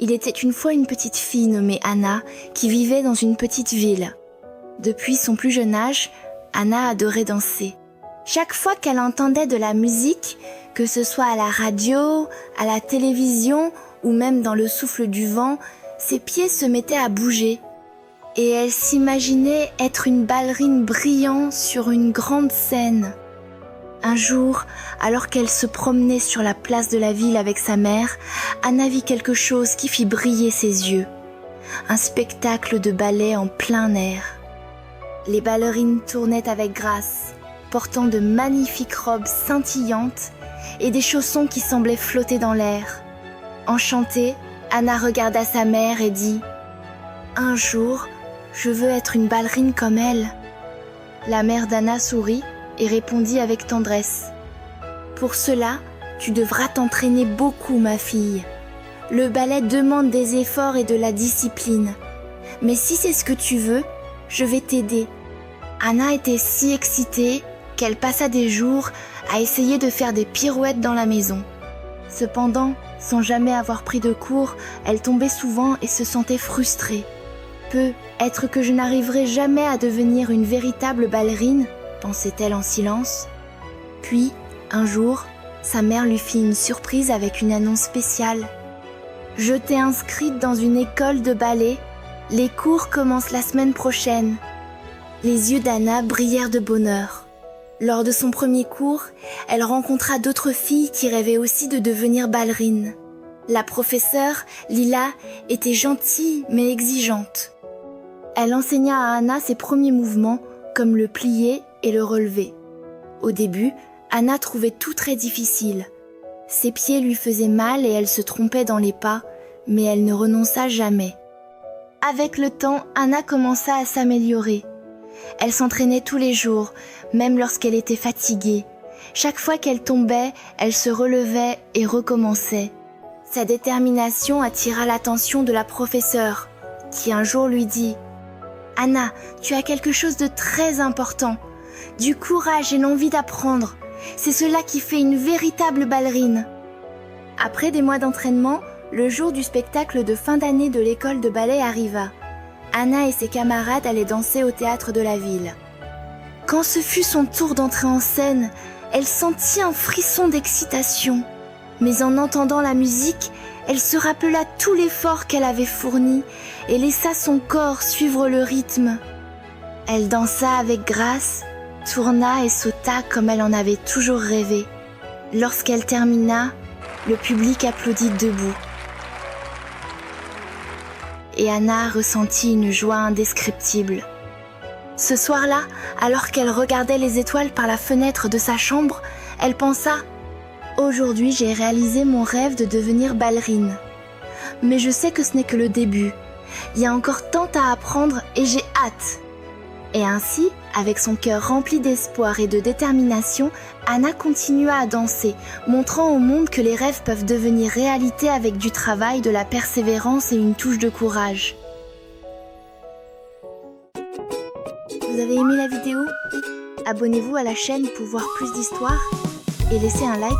Il était une fois une petite fille nommée Anna qui vivait dans une petite ville. Depuis son plus jeune âge, Anna adorait danser. Chaque fois qu'elle entendait de la musique, que ce soit à la radio, à la télévision ou même dans le souffle du vent, ses pieds se mettaient à bouger. Et elle s'imaginait être une ballerine brillant sur une grande scène. Un jour, alors qu'elle se promenait sur la place de la ville avec sa mère, Anna vit quelque chose qui fit briller ses yeux. Un spectacle de ballet en plein air. Les ballerines tournaient avec grâce, portant de magnifiques robes scintillantes et des chaussons qui semblaient flotter dans l'air. Enchantée, Anna regarda sa mère et dit « Un jour, je veux être une ballerine comme elle. » La mère d'Anna sourit et répondit avec tendresse « Pour cela, tu devras t'entraîner beaucoup, ma fille. Le ballet demande des efforts et de la discipline. Mais si c'est ce que tu veux, je vais t'aider. » Anna était si excitée qu'elle passa des jours à essayer de faire des pirouettes dans la maison. Cependant, sans jamais avoir pris de cours, elle tombait souvent et se sentait frustrée. Peut-être que je n'arriverai jamais à devenir une véritable ballerine, pensait-elle en silence. Puis, un jour, sa mère lui fit une surprise avec une annonce spéciale. « Je t'ai inscrite dans une école de ballet. Les cours commencent la semaine prochaine. » Les yeux d'Anna brillèrent de bonheur. Lors de son premier cours, elle rencontra d'autres filles qui rêvaient aussi de devenir ballerines. La professeure, Lila, était gentille mais exigeante. Elle enseigna à Anna ses premiers mouvements, comme le plier et le relever. Au début, Anna trouvait tout très difficile. Ses pieds lui faisaient mal et elle se trompait dans les pas, mais elle ne renonça jamais. Avec le temps, Anna commença à s'améliorer. Elle s'entraînait tous les jours, même lorsqu'elle était fatiguée. Chaque fois qu'elle tombait, elle se relevait et recommençait. Sa détermination attira l'attention de la professeure, qui un jour lui dit « Anna, tu as quelque chose de très important. Du courage et l'envie d'apprendre. C'est cela qui fait une véritable ballerine. » Après des mois d'entraînement, le jour du spectacle de fin d'année de l'école de ballet arriva. Anna et ses camarades allaient danser au théâtre de la ville. Quand ce fut son tour d'entrer en scène, elle sentit un frisson d'excitation. Mais en entendant la musique, elle se rappela tout l'effort qu'elle avait fourni et laissa son corps suivre le rythme. Elle dansa avec grâce, tourna et sauta comme elle en avait toujours rêvé. Lorsqu'elle termina, le public applaudit debout. Et Anna ressentit une joie indescriptible. Ce soir-là, alors qu'elle regardait les étoiles par la fenêtre de sa chambre, elle pensa « Aujourd'hui, j'ai réalisé mon rêve de devenir ballerine. Mais je sais que ce n'est que le début. Il y a encore tant à apprendre et j'ai hâte. » Et ainsi, avec son cœur rempli d'espoir et de détermination, Anna continua à danser, montrant au monde que les rêves peuvent devenir réalité avec du travail, de la persévérance et une touche de courage. Vous avez aimé la vidéo ? Abonnez-vous à la chaîne pour voir plus d'histoires et laissez un like.